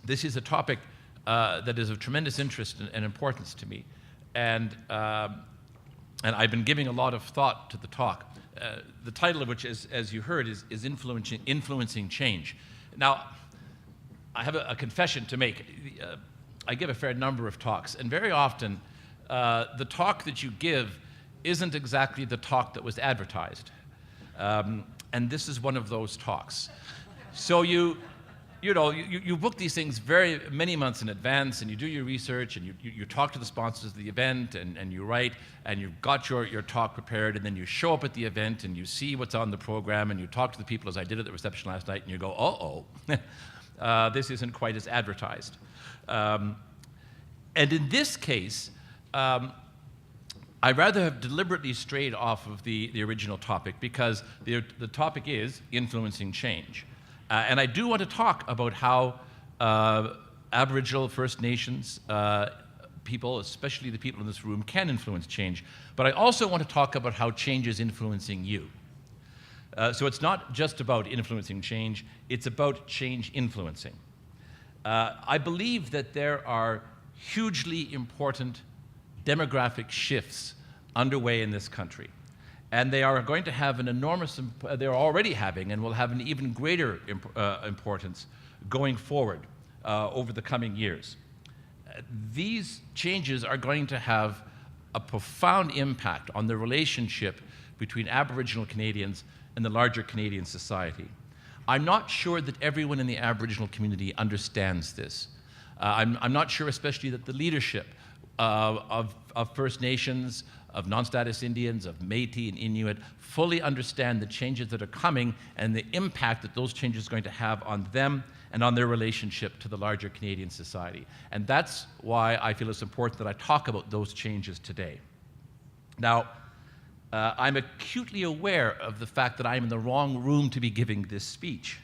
this is a topic that is of tremendous interest and importance to me. And I've been giving a lot of thought to the talk. The title of which, as you heard, is Influencing Change. Now, I have a confession to make. I give a fair number of talks, and very often the talk that you give isn't exactly the talk that was advertised. And this is one of those talks. So you book these things many months in advance, and you do your research, and you talk to the sponsors of the event, and you write, and you've got your talk prepared, and then you show up at the event, and you see what's on the program, and you talk to the people, as I did at the reception last night, and you go, uh-oh, this isn't quite as advertised. And in this case, I'd rather have deliberately strayed off of the original topic, because the topic is influencing change. And I do want to talk about how Aboriginal, First Nations people, especially the people in this room, can influence change. But I also want to talk about how change is influencing you. So it's not just about influencing change, it's about change influencing. I believe that there are hugely important demographic shifts underway in this country. And they are going to have an enormous, they're already having, and will have an even greater importance going forward over the coming years. These changes are going to have a profound impact on the relationship between Aboriginal Canadians and the larger Canadian society. I'm not sure that everyone in the Aboriginal community understands this. I'm not sure especially that the leadership of First Nations, of non-status Indians, of Métis and Inuit, fully understand the changes that are coming and the impact that those changes are going to have on them and on their relationship to the larger Canadian society. And that's why I feel it's important that I talk about those changes today. Now, I'm acutely aware of the fact that I'm in the wrong room to be giving this speech.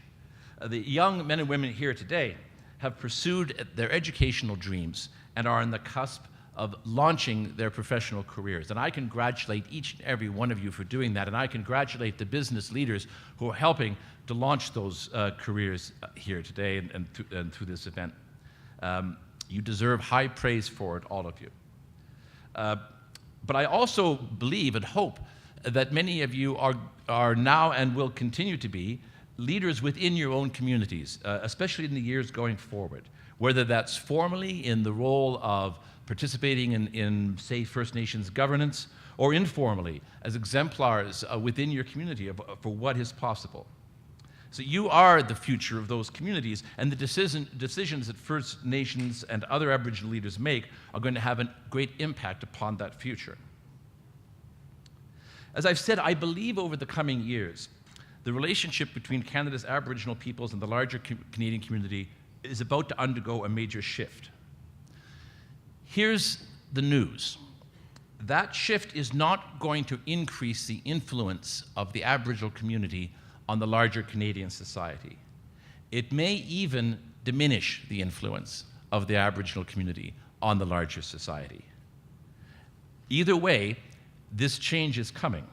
The young men and women here today have pursued their educational dreams and are on the cusp of launching their professional careers. And I congratulate each and every one of you for doing that, and I congratulate the business leaders who are helping to launch those careers here today and through this event. You deserve high praise for it, all of you. But I also believe and hope that many of you are now and will continue to be leaders within your own communities, especially in the years going forward, whether that's formally in the role of participating in, say, First Nations governance, or informally as exemplars within your community for what is possible. So you are the future of those communities, and the decisions that First Nations and other Aboriginal leaders make are going to have a great impact upon that future. As I've said, I believe over the coming years, the relationship between Canada's Aboriginal peoples and the larger Canadian community is about to undergo a major shift. Here's the news. That shift is not going to increase the influence of the Aboriginal community on the larger Canadian society. It may even diminish the influence of the Aboriginal community on the larger society. Either way, this change is coming.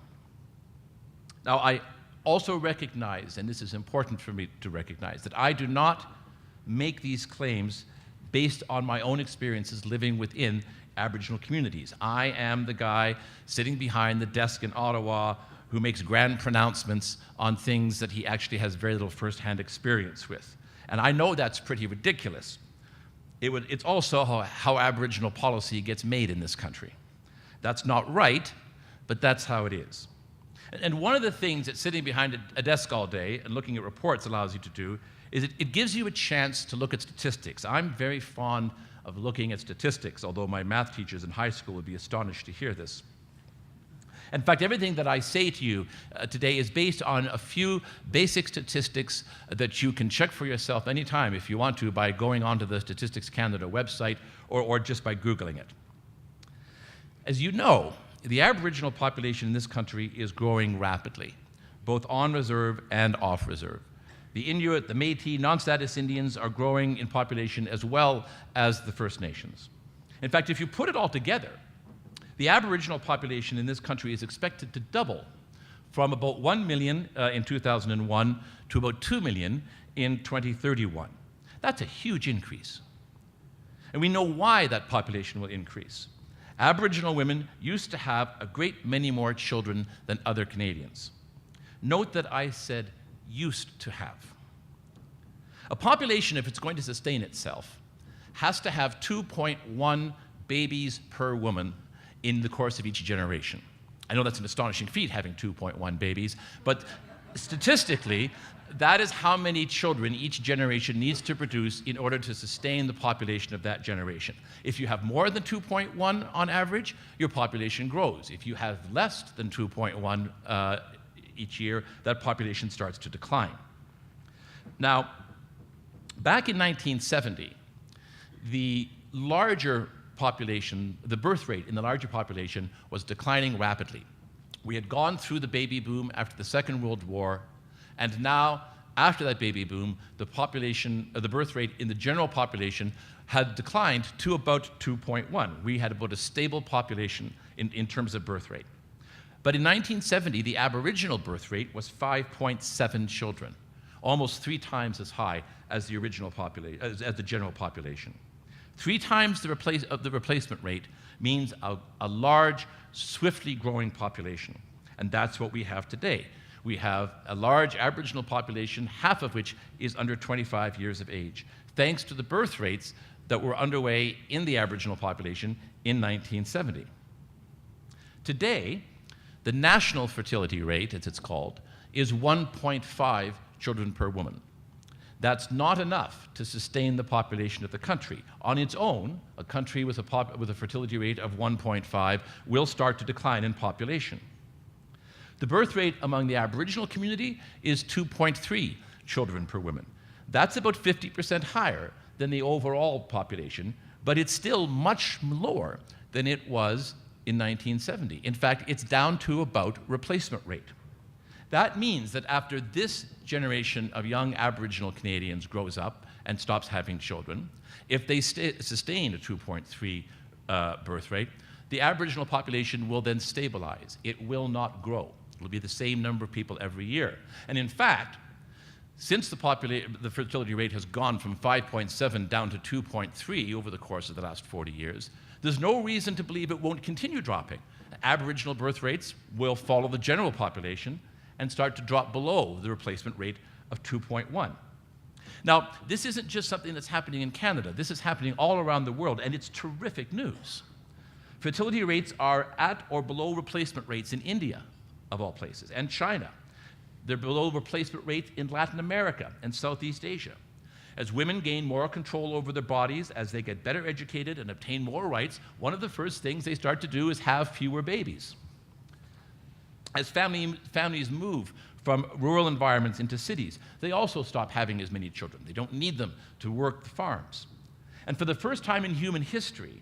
Now, I also recognize, and this is important for me to recognize, that I do not make these claims based on my own experiences living within Aboriginal communities. I am the guy sitting behind the desk in Ottawa who makes grand pronouncements on things that he actually has very little first-hand experience with. And I know that's pretty ridiculous. It's also how Aboriginal policy gets made in this country. That's not right, but that's how it is. And one of the things that sitting behind a desk all day and looking at reports allows you to do is it gives you a chance to look at statistics. I'm very fond of looking at statistics, although my math teachers in high school would be astonished to hear this. In fact, everything that I say to you today is based on a few basic statistics that you can check for yourself anytime if you want to by going onto the Statistics Canada website or just by Googling it. As you know, the Aboriginal population in this country is growing rapidly, both on reserve and off reserve. The Inuit, the Métis, non-status Indians are growing in population as well as the First Nations. In fact, if you put it all together, the Aboriginal population in this country is expected to double from about 1 million in 2001 to about 2 million in 2031. That's a huge increase. And we know why that population will increase. Aboriginal women used to have a great many more children than other Canadians. Note that I said used to have. A population, if it's going to sustain itself, has to have 2.1 babies per woman in the course of each generation. I know that's an astonishing feat, having 2.1 babies, but statistically, that is how many children each generation needs to produce in order to sustain the population of that generation. If you have more than 2.1 on average, your population grows. If you have less than 2.1 each year, that population starts to decline. Now, back in 1970, the larger population, the birth rate in the larger population was declining rapidly. We had gone through the baby boom after the Second World War, and now, after that baby boom, the population, the birth rate in the general population had declined to about 2.1. We had about a stable population in terms of birth rate. But in 1970, the Aboriginal birth rate was 5.7 children, almost 3 times as high as the original population, as the general population. 3 times the replacement rate means a large, swiftly growing population. And that's what we have today. We have a large Aboriginal population, half of which is under 25 years of age, thanks to the birth rates that were underway in the Aboriginal population in 1970. Today, the national fertility rate, as it's called, is 1.5 children per woman. That's not enough to sustain the population of the country. On its own, a country with a fertility rate of 1.5 will start to decline in population. The birth rate among the Aboriginal community is 2.3 children per woman. That's about 50% higher than the overall population, but it's still much lower than it was in 1970. In fact, it's down to about replacement rate. That means that after this generation of young Aboriginal Canadians grows up and stops having children, if they sustain a 2.3 birth rate, the Aboriginal population will then stabilize. It will not grow. It'll be the same number of people every year. And in fact, since the fertility rate has gone from 5.7 down to 2.3 over the course of the last 40 years, there's no reason to believe it won't continue dropping. Aboriginal birth rates will follow the general population and start to drop below the replacement rate of 2.1. Now, this isn't just something that's happening in Canada. This is happening all around the world, and it's terrific news. Fertility rates are at or below replacement rates in India, of all places, and China. They're below replacement rate in Latin America and Southeast Asia. As women gain more control over their bodies, as they get better educated and obtain more rights, one of the first things they start to do is have fewer babies. As families move from rural environments into cities, they also stop having as many children. They don't need them to work the farms. And for the first time in human history,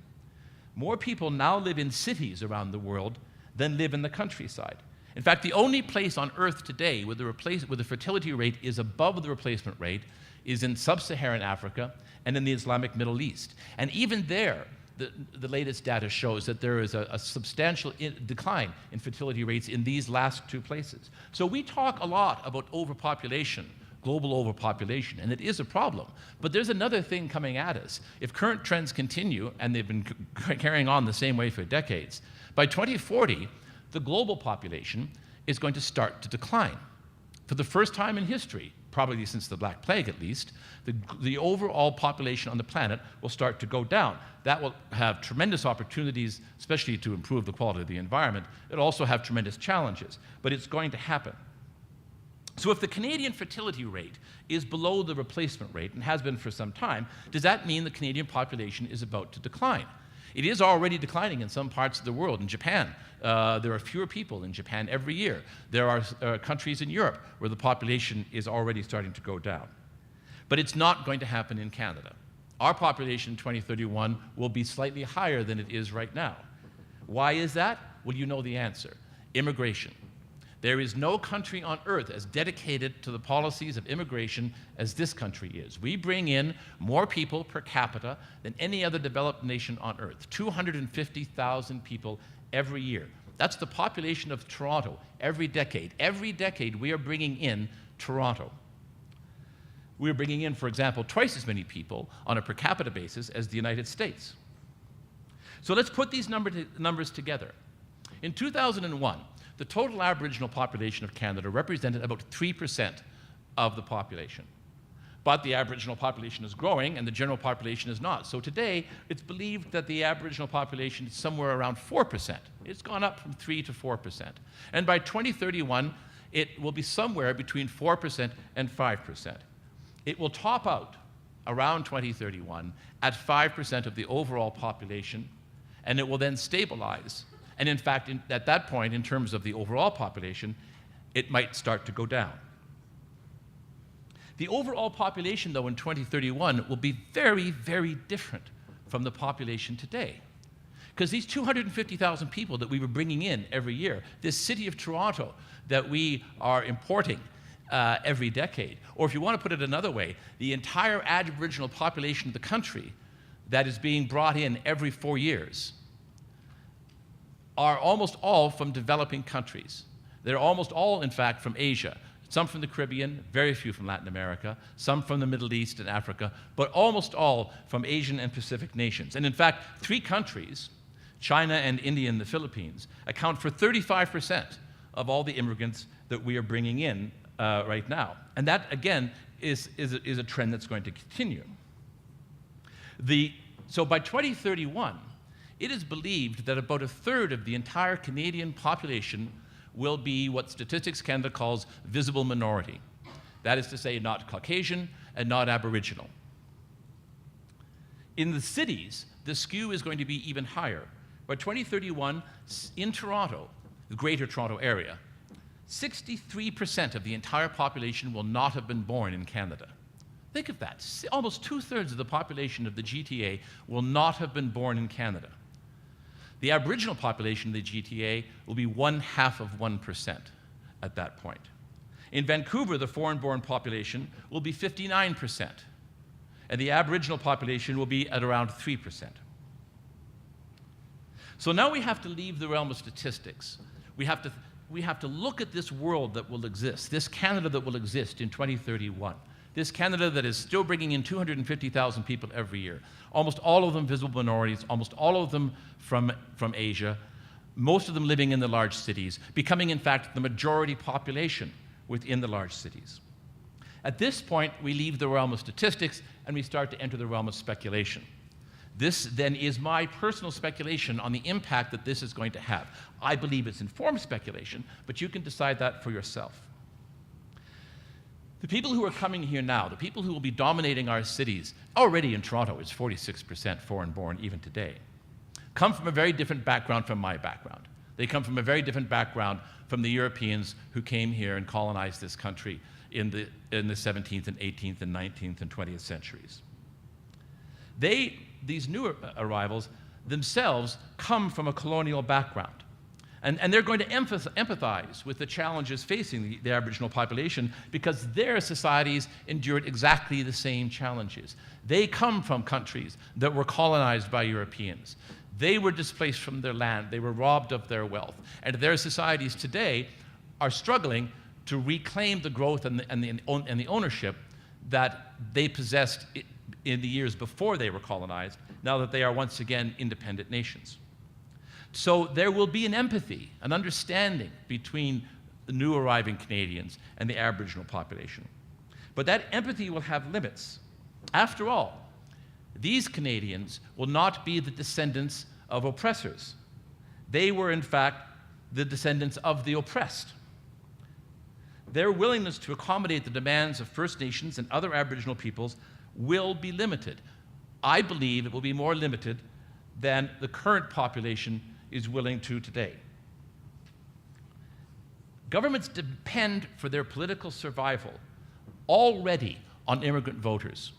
more people now live in cities around the world than live in the countryside. In fact, the only place on Earth today where the fertility rate is above the replacement rate is in sub-Saharan Africa and in the Islamic Middle East. And even there, the latest data shows that there is a substantial decline in fertility rates in these last 2 places. So we talk a lot about overpopulation, global overpopulation, and it is a problem. But there's another thing coming at us. If current trends continue, and they've been carrying on the same way for decades, by 2040, the global population is going to start to decline. For the first time in history, probably since the Black Plague at least, the overall population on the planet will start to go down. That will have tremendous opportunities, especially to improve the quality of the environment. It'll also have tremendous challenges, but it's going to happen. So if the Canadian fertility rate is below the replacement rate, and has been for some time, does that mean the Canadian population is about to decline? It is already declining in some parts of the world. In Japan, there are fewer people in Japan every year. There are countries in Europe where the population is already starting to go down. But it's not going to happen in Canada. Our population in 2031 will be slightly higher than it is right now. Why is that? Well, you know the answer. Immigration. There is no country on earth as dedicated to the policies of immigration as this country is. We bring in more people per capita than any other developed nation on earth, 250,000 people every year. That's the population of Toronto every decade. Every decade we are bringing in Toronto. We're bringing in, for example, twice as many people on a per capita basis as the United States. So let's put these numbers together. In 2001, the total Aboriginal population of Canada represented about 3% of the population. But the Aboriginal population is growing and the general population is not. So today, it's believed that the Aboriginal population is somewhere around 4%. It's gone up from 3 to 4%. And by 2031, it will be somewhere between 4% and 5%. It will top out around 2031 at 5% of the overall population, and it will then stabilize. And in fact, at that point, in terms of the overall population, it might start to go down. The overall population, though, in 2031 will be very, very different from the population today. Because these 250,000 people that we were bringing in every year, this city of Toronto that we are importing every decade, or if you want to put it another way, the entire Aboriginal population of the country that is being brought in every 4 years are almost all from developing countries. They're almost all, in fact, from Asia. Some from the Caribbean, very few from Latin America, some from the Middle East and Africa, but almost all from Asian and Pacific nations. And in fact, 3 countries, China and India and the Philippines, account for 35% of all the immigrants that we are bringing in right now. And that, again, is a trend that's going to continue. So by 2031, it is believed that about a third of the entire Canadian population will be what Statistics Canada calls visible minority. That is to say, not Caucasian and not Aboriginal. In the cities, the skew is going to be even higher. By 2031, in Toronto, the Greater Toronto Area, 63% of the entire population will not have been born in Canada. Think of that. Almost 2/3 of the population of the GTA will not have been born in Canada. The Aboriginal population of the GTA will be 0.5% at that point. In Vancouver, the foreign-born population will be 59%, and the Aboriginal population will be at around 3%. So now we have to leave the realm of statistics. We have to look at this world that will exist, this Canada that will exist in 2031. This Canada that is still bringing in 250,000 people every year, almost all of them visible minorities, almost all of them from Asia, most of them living in the large cities, becoming, in fact, the majority population within the large cities. At this point, we leave the realm of statistics and we start to enter the realm of speculation. This, then, is my personal speculation on the impact that this is going to have. I believe it's informed speculation, but you can decide that for yourself. The people who are coming here now, the people who will be dominating our cities, already in Toronto, it's 46% foreign-born even today, come from a very different background from my background. They come from a very different background from the Europeans who came here and colonized this country in the 17th and 18th and 19th and 20th centuries. These new arrivals themselves come from a colonial background. And they're going to empathize with the challenges facing the Aboriginal population because their societies endured exactly the same challenges. They come from countries that were colonized by Europeans. They were displaced from their land. They were robbed of their wealth. And their societies today are struggling to reclaim the growth and the ownership that they possessed in the years before they were colonized, now that they are once again independent nations. So there will be an empathy, an understanding between the new arriving Canadians and the Aboriginal population. But that empathy will have limits. After all, these Canadians will not be the descendants of oppressors. They were, in fact, the descendants of the oppressed. Their willingness to accommodate the demands of First Nations and other Aboriginal peoples will be limited. I believe it will be more limited than the current population is willing to today. Governments depend for their political survival already on immigrant voters.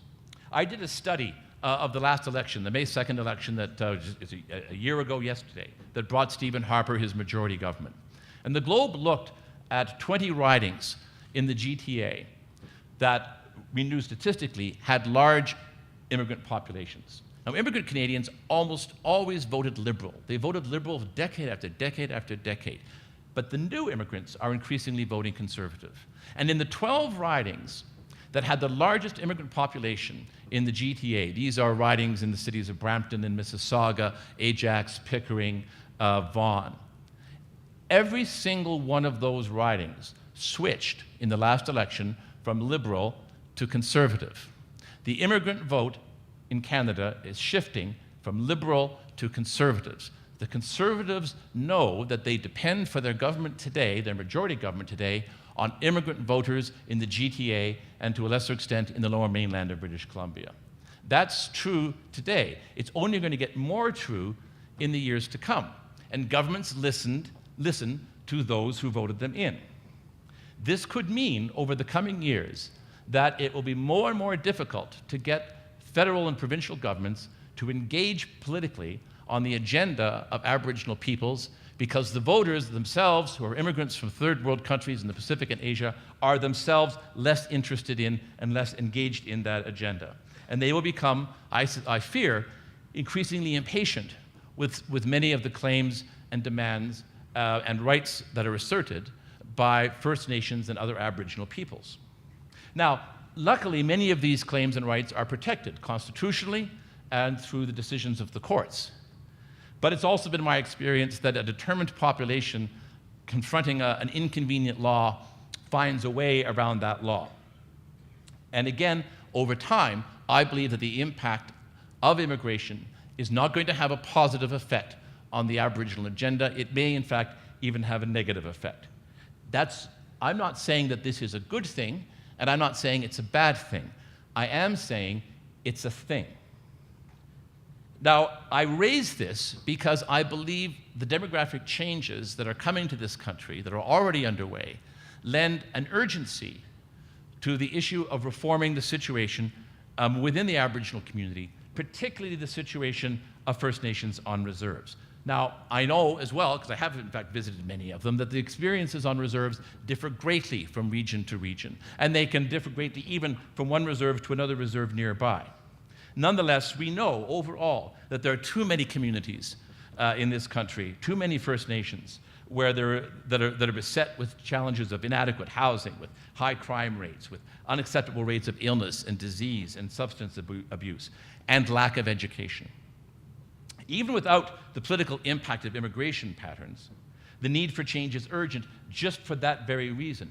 I did a study of the last election, the May 2nd election that is a year ago yesterday, that brought Stephen Harper his majority government. And the Globe looked at 20 ridings in the GTA that we knew statistically had large immigrant populations. Now, immigrant Canadians almost always voted Liberal. They voted Liberal decade after decade after decade. But the new immigrants are increasingly voting Conservative. And in the 12 ridings that had the largest immigrant population in the GTA. These are ridings in the cities of Brampton and Mississauga, Ajax, Pickering, Vaughan. Every single one of those ridings switched in the last election from Liberal to Conservative. The immigrant vote in Canada is shifting from Liberal to Conservatives. The Conservatives know that they depend for their government today, their majority government today, on immigrant voters in the GTA and to a lesser extent in the lower mainland of British Columbia. That's true today. It's only going to get more true in the years to come. And governments listen to those who voted them in. This could mean over the coming years that it will be more and more difficult to get federal and provincial governments to engage politically on the agenda of Aboriginal peoples, because the voters themselves, who are immigrants from third world countries in the Pacific and Asia, are themselves less interested in and less engaged in that agenda. And they will become, I fear, increasingly impatient with many of the claims and demands and rights that are asserted by First Nations and other Aboriginal peoples. Now, luckily, many of these claims and rights are protected constitutionally and through the decisions of the courts. But it's also been my experience that a determined population confronting an inconvenient law finds a way around that law. And again, over time, I believe that the impact of immigration is not going to have a positive effect on the Aboriginal agenda. It may, in fact, even have a negative effect. I'm not saying that this is a good thing, and I'm not saying it's a bad thing. I am saying it's a thing. Now, I raise this because I believe the demographic changes that are coming to this country, that are already underway, lend an urgency to the issue of reforming the situation within the Aboriginal community, particularly the situation of First Nations on reserves. Now, I know as well, because I have in fact visited many of them, that the experiences on reserves differ greatly from region to region, and they can differ greatly even from one reserve to another reserve nearby. Nonetheless, we know overall that there are too many communities in this country, too many First Nations, that are beset with challenges of inadequate housing, with high crime rates, with unacceptable rates of illness and disease and substance abuse, and lack of education. Even without the political impact of immigration patterns, the need for change is urgent just for that very reason.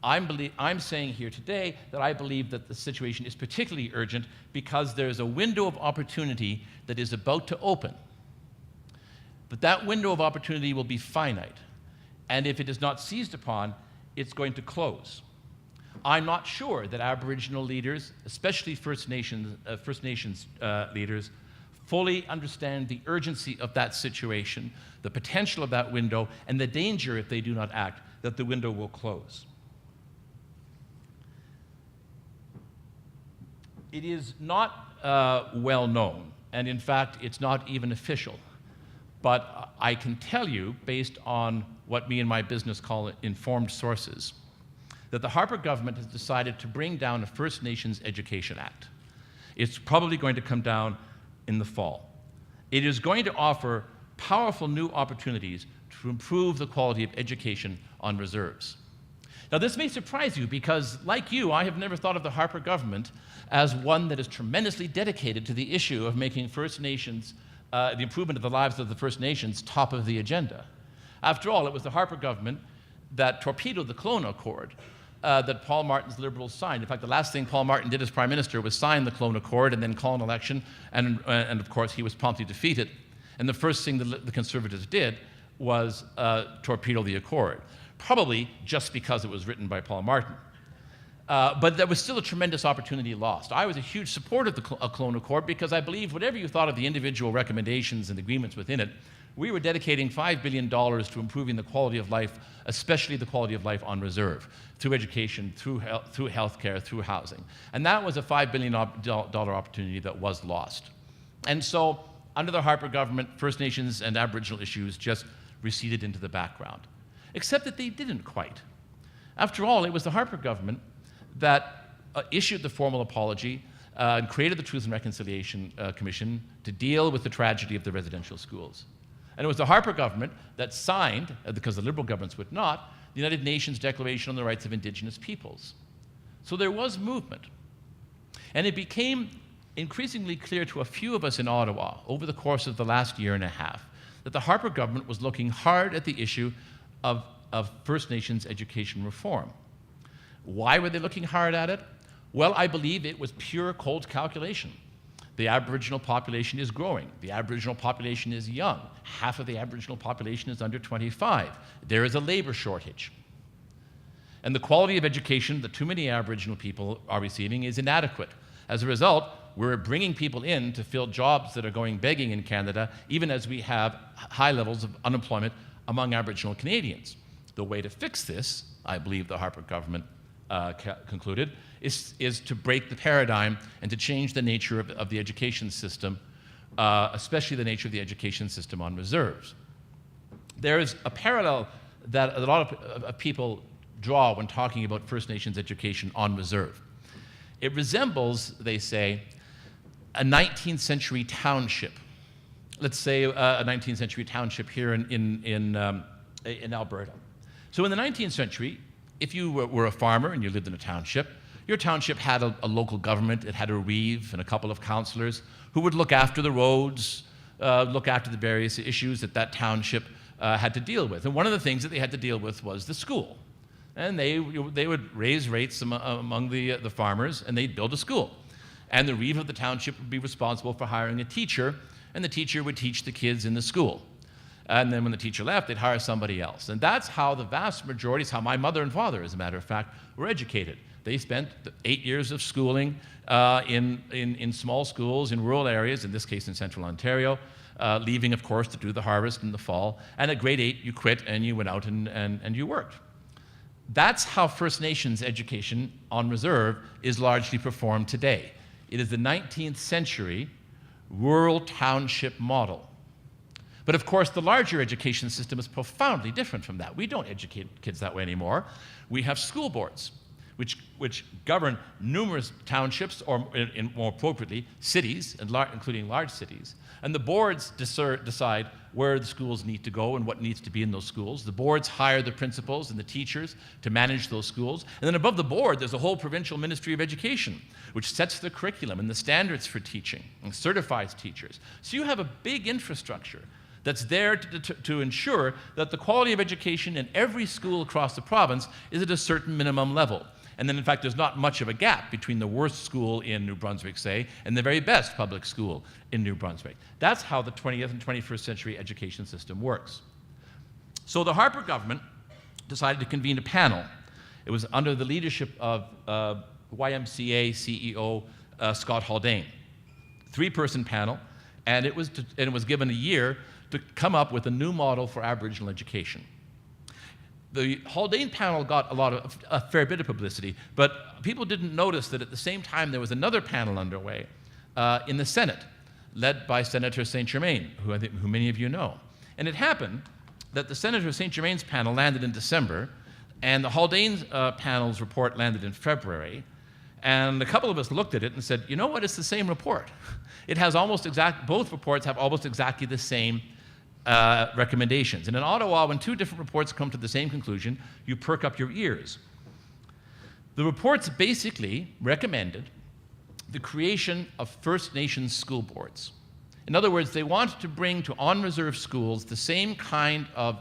I'm saying here today that I believe that the situation is particularly urgent because there's a window of opportunity that is about to open. But that window of opportunity will be finite. And if it is not seized upon, it's going to close. I'm not sure that Aboriginal leaders, especially First Nations leaders, fully understand the urgency of that situation, the potential of that window, and the danger, if they do not act, that the window will close. It is not well known, and in fact, it's not even official. But I can tell you, based on what me and my business call informed sources, that the Harper government has decided to bring down a First Nations Education Act. It's probably going to come down in the fall. It is going to offer powerful new opportunities to improve the quality of education on reserves. Now, this may surprise you because, like you, I have never thought of the Harper government as one that is tremendously dedicated to the issue of making First Nations, the improvement of the lives of the First Nations, top of the agenda. After all, it was the Harper government that torpedoed the Kelowna Accord that Paul Martin's Liberals signed. In fact, the last thing Paul Martin did as Prime Minister was sign the Kelowna Accord and then call an election, and of course he was promptly defeated. And the first thing the Conservatives did was torpedo the Accord, probably just because it was written by Paul Martin. But there was still a tremendous opportunity lost. I was a huge supporter of the Kelowna Accord because I believe whatever you thought of the individual recommendations and agreements within it, we were dedicating $5 billion to improving the quality of life, especially the quality of life on reserve, through education, through healthcare, through housing. And that was a $5 billion opportunity that was lost. And so, under the Harper government, First Nations and Aboriginal issues just receded into the background. Except that they didn't quite. After all, it was the Harper government that issued the formal apology and created the Truth and Reconciliation Commission to deal with the tragedy of the residential schools. And it was the Harper government that signed, because the Liberal governments would not, the United Nations Declaration on the Rights of Indigenous Peoples. So there was movement. And it became increasingly clear to a few of us in Ottawa over the course of the last year and a half that the Harper government was looking hard at the issue of First Nations education reform. Why were they looking hard at it? Well, I believe it was pure cold calculation. The Aboriginal population is growing. The Aboriginal population is young. Half of the Aboriginal population is under 25. There is a labor shortage. And the quality of education that too many Aboriginal people are receiving is inadequate. As a result, we're bringing people in to fill jobs that are going begging in Canada, even as we have high levels of unemployment among Aboriginal Canadians. The way to fix this, I believe the Harper government concluded, is to break the paradigm and to change the nature of the education system, especially the nature of the education system on reserves. There is a parallel that a lot of people draw when talking about First Nations education on reserve. It resembles, they say, a 19th century township. Let's say a 19th century township here in Alberta. So in the 19th century, if you were a farmer and you lived in a township, your township had a local government. It had a reeve and a couple of councillors who would look after the roads, look after the various issues that township had to deal with. And one of the things that they had to deal with was the school. And they would raise rates among the farmers, and they'd build a school. And the reeve of the township would be responsible for hiring a teacher, and the teacher would teach the kids in the school. And then when the teacher left, they'd hire somebody else. And that's how the vast majority, it's how my mother and father, as a matter of fact, were educated. They spent 8 years of schooling in small schools in rural areas, in this case in central Ontario, leaving, of course, to do the harvest in the fall. And at grade 8, you quit and you went out and you worked. That's how First Nations education on reserve is largely performed today. It is the 19th century rural township model. But of course, the larger education system is profoundly different from that. We don't educate kids that way anymore. We have school boards, which govern numerous townships, or more appropriately, cities, including large cities. And the boards decide where the schools need to go and what needs to be in those schools. The boards hire the principals and the teachers to manage those schools. And then above the board, there's a whole provincial Ministry of Education, which sets the curriculum and the standards for teaching and certifies teachers. So you have a big infrastructure that's there to ensure that the quality of education in every school across the province is at a certain minimum level. And then, in fact, there's not much of a gap between the worst school in New Brunswick, say, and the very best public school in New Brunswick. That's how the 20th and 21st century education system works. So the Harper government decided to convene a panel. It was under the leadership of YMCA CEO Scott Haldane. 3-person panel, and it was given a year to come up with a new model for Aboriginal education. The Haldane panel got a fair bit of publicity, but people didn't notice that at the same time there was another panel underway in the Senate, led by Senator St. Germain, who many of you know. And it happened that the Senator St. Germain's panel landed in December, and the Haldane panel's report landed in February. And a couple of us looked at it and said, you know what, it's the same report. It has both reports have almost exactly the same recommendations. And in Ottawa, when 2 different reports come to the same conclusion, you perk up your ears. The reports basically recommended the creation of First Nations school boards. In other words, they wanted to bring to on-reserve schools the same kind of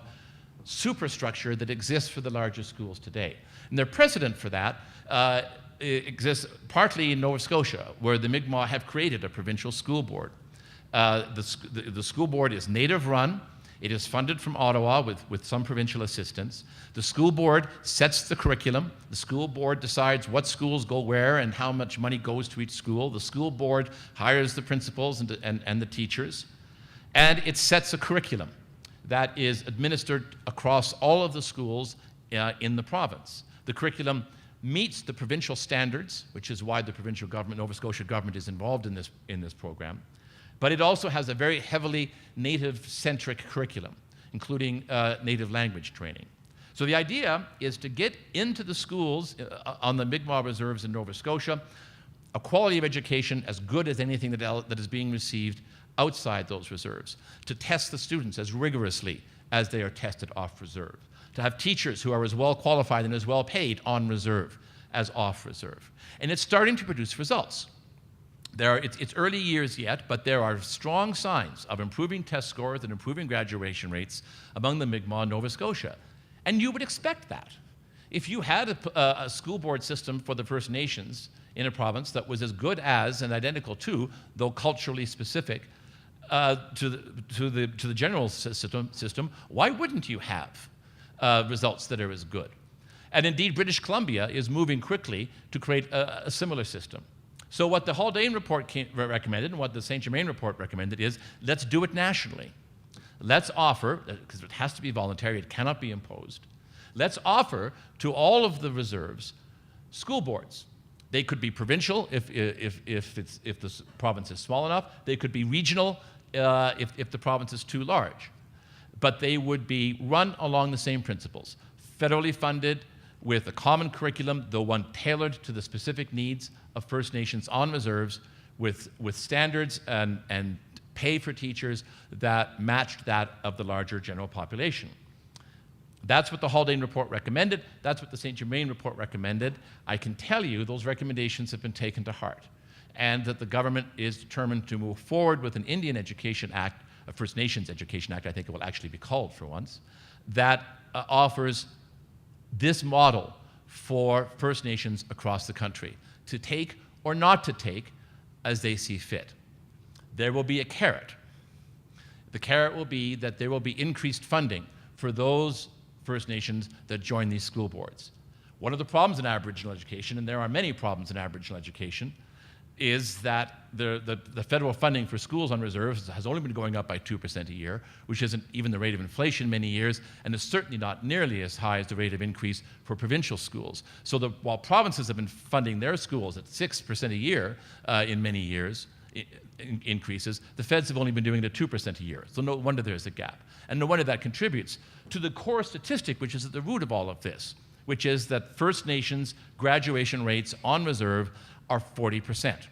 superstructure that exists for the larger schools today. And their precedent for that exists partly in Nova Scotia, where the Mi'kmaq have created a provincial school board. The school board is native-run. It is funded from Ottawa with some provincial assistance. The school board sets the curriculum. The school board decides what schools go where and how much money goes to each school. The school board hires the principals and the teachers. And it sets a curriculum that is administered across all of the schools in the province. The curriculum meets the provincial standards, which is why the provincial government, Nova Scotia government, is involved in this program. But it also has a very heavily native-centric curriculum, including native language training. So the idea is to get into the schools on the Mi'kmaq reserves in Nova Scotia a quality of education as good as anything that is being received outside those reserves, to test the students as rigorously as they are tested off reserve, to have teachers who are as well qualified and as well paid on reserve as off-reserve. And it's starting to produce results. It's early years yet, but there are strong signs of improving test scores and improving graduation rates among the Mi'kmaq, Nova Scotia. And you would expect that. If you had a school board system for the First Nations in a province that was as good as and identical to, though culturally specific, to the general system, why wouldn't you have results that are as good? And indeed, British Columbia is moving quickly to create a similar system. So what the Haldane report recommended and what the St. Germain report recommended is, let's do it nationally. Let's offer, because it has to be voluntary, it cannot be imposed, let's offer to all of the reserves school boards. They could be provincial if the province is small enough. They could be regional if the province is too large. But they would be run along the same principles. Federally funded, with a common curriculum, though one tailored to the specific needs of First Nations on reserves, with standards and pay for teachers that matched that of the larger general population. That's what the Haldane report recommended. That's what the St. Germain report recommended. I can tell you those recommendations have been taken to heart, and that the government is determined to move forward with an Indian Education Act, a First Nations Education Act, I think it will actually be called for once, that offers this model for First Nations across the country, to take or not to take as they see fit. There will be a carrot. The carrot will be that there will be increased funding for those First Nations that join these school boards. One of the problems in Aboriginal education, and there are many problems in Aboriginal education, is that the federal funding for schools on reserves has only been going up by 2% a year, which isn't even the rate of inflation in many years, and is certainly not nearly as high as the rate of increase for provincial schools. So while provinces have been funding their schools at 6% a year in many years, increases, the feds have only been doing it at 2% a year. So no wonder there's a gap. And no wonder that contributes to the core statistic, which is at the root of all of this, which is that First Nations graduation rates on reserve are 40%,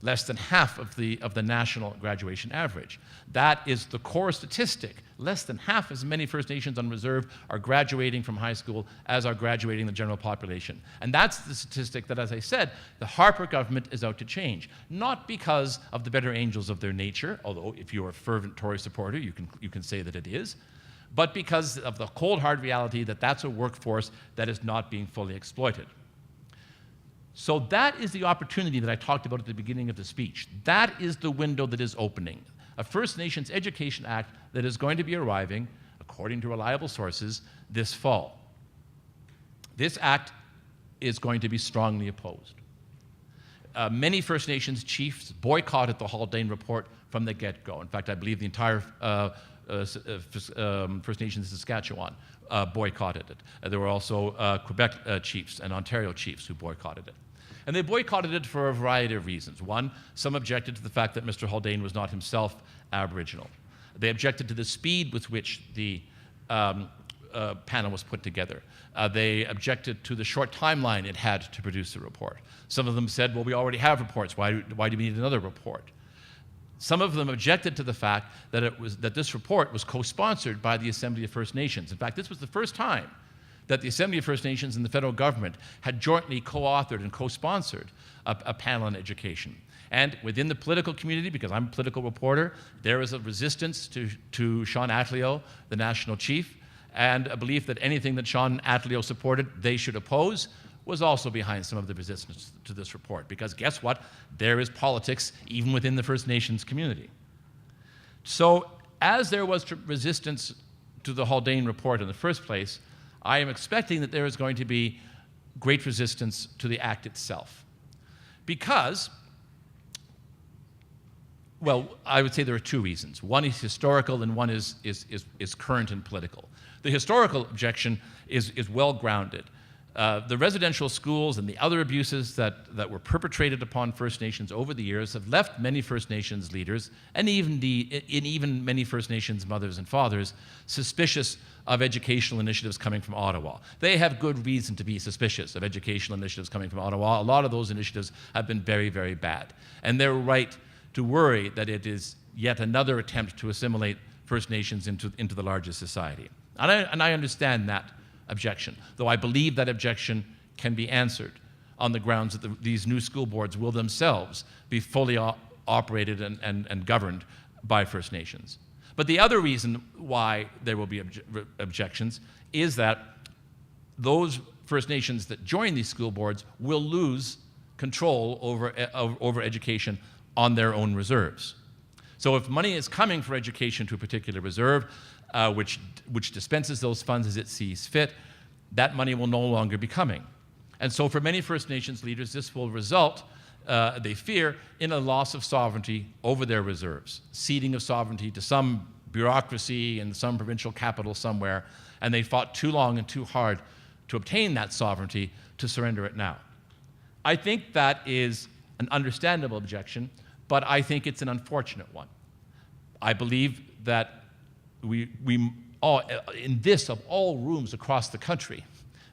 less than half of the national graduation average. That is the core statistic. Less than half as many First Nations on reserve are graduating from high school as are graduating the general population. And that's the statistic that, as I said, the Harper government is out to change. Not because of the better angels of their nature, although if you're a fervent Tory supporter, you can say that it is, but because of the cold hard reality that that's a workforce that is not being fully exploited. So that is the opportunity that I talked about at the beginning of the speech. That is the window that is opening. A First Nations Education Act that is going to be arriving, according to reliable sources, this fall. This act is going to be strongly opposed. Many First Nations chiefs boycotted the Haldane report from the get-go. In fact, I believe the entire First Nations in Saskatchewan boycotted it. There were also Quebec chiefs and Ontario chiefs who boycotted it. And they boycotted it for a variety of reasons. One, some objected to the fact that Mr. Haldane was not himself Aboriginal. They objected to the speed with which the panel was put together. They objected to the short timeline it had to produce the report. Some of them said, well, we already have reports. Why do we need another report? Some of them objected to the fact that this report was co-sponsored by the Assembly of First Nations. In fact, this was the first time that the Assembly of First Nations and the federal government had jointly co-authored and co-sponsored a panel on education. And within the political community, because I'm a political reporter, there is a resistance to Sean Atleo, the national chief, and a belief that anything that Sean Atleo supported, they should oppose, was also behind some of the resistance to this report. Because guess what? There is politics even within the First Nations community. So as there was resistance to the Haldane report in the first place, I am expecting that there is going to be great resistance to the act itself. Because, well, I would say there are two reasons. One is historical and one is current and political. The historical objection is well-grounded. The residential schools and the other abuses that were perpetrated upon First Nations over the years have left many First Nations leaders, and even many First Nations mothers and fathers, suspicious of educational initiatives coming from Ottawa. They have good reason to be suspicious of educational initiatives coming from Ottawa. A lot of those initiatives have been very, very bad. And they're right to worry that it is yet another attempt to assimilate First Nations into the larger society. And I understand that objection, though I believe that objection can be answered on the grounds that these new school boards will themselves be fully operated and governed by First Nations. But the other reason why there will be objections is that those First Nations that join these school boards will lose control over education on their own reserves. So if money is coming for education to a particular reserve, which dispenses those funds as it sees fit, that money will no longer be coming. And so for many First Nations leaders, this will result, they fear, in a loss of sovereignty over their reserves, ceding of sovereignty to some bureaucracy in some provincial capital somewhere, and they fought too long and too hard to obtain that sovereignty to surrender it now. I think that is an understandable objection, but I think it's an unfortunate one. I believe that we all, in this, of all rooms across the country,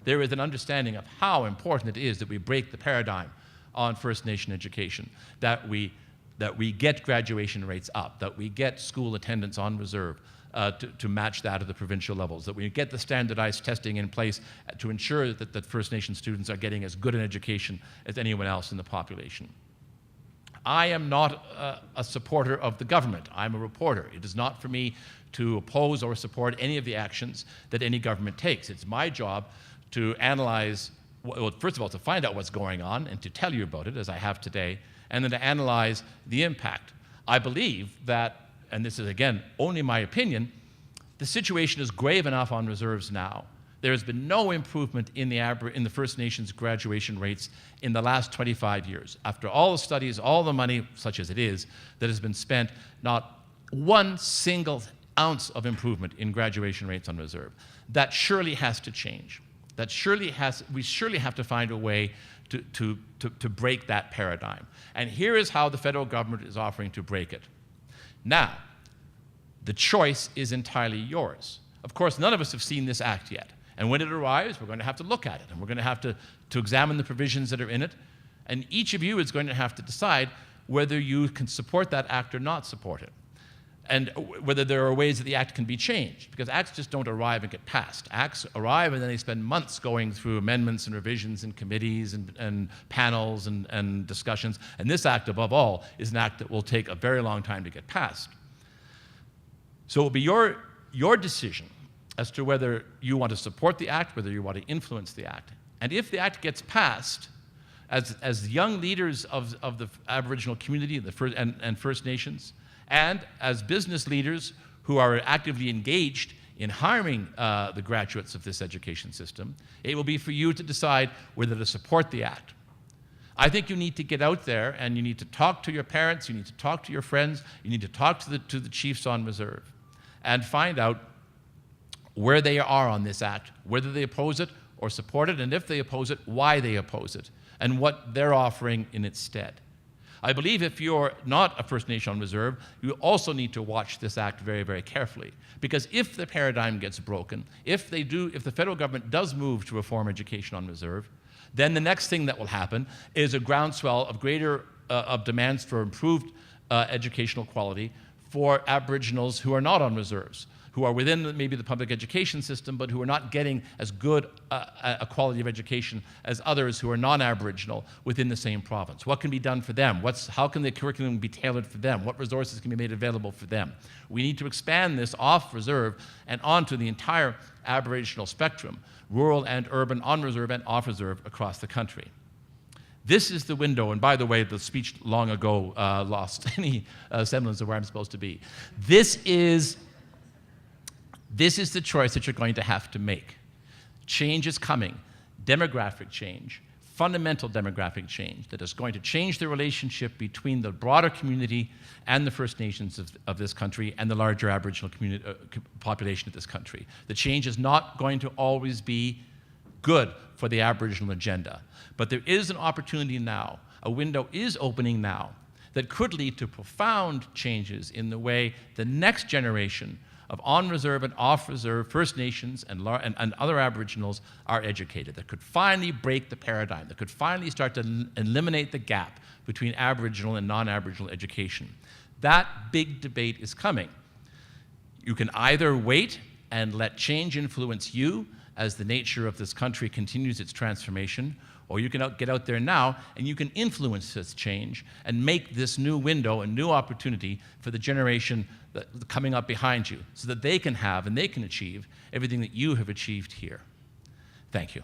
there is an understanding of how important it is that we break the paradigm on First Nation education, that we get graduation rates up, that we get school attendance on reserve to match that of the provincial levels, that we get the standardized testing in place to ensure that First Nation students are getting as good an education as anyone else in the population. I am not a supporter of the government. I'm a reporter. It is not for me to oppose or support any of the actions that any government takes. It's my job to analyze, well, first of all, to find out what's going on and to tell you about it, as I have today, and then to analyze the impact. I believe that, and this is again only my opinion, the situation is grave enough on reserves now. There has been no improvement in the First Nations graduation rates in the last 25 years. After all the studies, all the money, such as it is, that has been spent, not one single ounce of improvement in graduation rates on reserve. That surely has to change. We surely have to find a way to break that paradigm. And here is how the federal government is offering to break it. Now, the choice is entirely yours. Of course, none of us have seen this act yet. And when it arrives, we're going to have to look at it, and we're going to have to examine the provisions that are in it. And each of you is going to have to decide whether you can support that act or not support it, and whether there are ways that the act can be changed, because acts just don't arrive and get passed. Acts arrive and then they spend months going through amendments and revisions and committees and panels and discussions. And this act, above all, is an act that will take a very long time to get passed. So it will be your decision as to whether you want to support the act, whether you want to influence the act. And if the act gets passed, as young leaders of the Aboriginal community and First Nations, and as business leaders who are actively engaged in hiring the graduates of this education system, it will be for you to decide whether to support the act. I think you need to get out there and you need to talk to your parents, you need to talk to your friends, you need to talk to the chiefs on reserve and find out where they are on this act, whether they oppose it or support it, and if they oppose it, why they oppose it, and what they're offering in its stead. I believe if you're not a First Nation on reserve, you also need to watch this act very, very carefully. Because if the paradigm gets broken, if the federal government does move to reform education on reserve, then the next thing that will happen is a groundswell of of demands for improved educational quality for Aboriginals who are not on reserves, who are within maybe the public education system, but who are not getting as good a quality of education as others who are non-Aboriginal within the same province. What can be done for them? How can the curriculum be tailored for them? What resources can be made available for them? We need to expand this off reserve and onto the entire Aboriginal spectrum, rural and urban, on reserve and off reserve across the country. This is the window, and by the way, the speech long ago lost any semblance of where I'm supposed to be. This is the choice that you're going to have to make. Change is coming. Demographic change, fundamental demographic change that is going to change the relationship between the broader community and the First Nations of this country and the larger Aboriginal population of this country. The change is not going to always be good for the Aboriginal agenda, but there is an opportunity now, a window is opening now, that could lead to profound changes in the way the next generation of on-reserve and off-reserve First Nations and other Aboriginals are educated, that could finally break the paradigm, that could finally start to eliminate the gap between Aboriginal and non-Aboriginal education. That big debate is coming. You can either wait and let change influence you as the nature of this country continues its transformation, or you can get out there now and you can influence this change and make this new window a new opportunity for the generation coming up behind you so that they can have and they can achieve everything that you have achieved here. Thank you.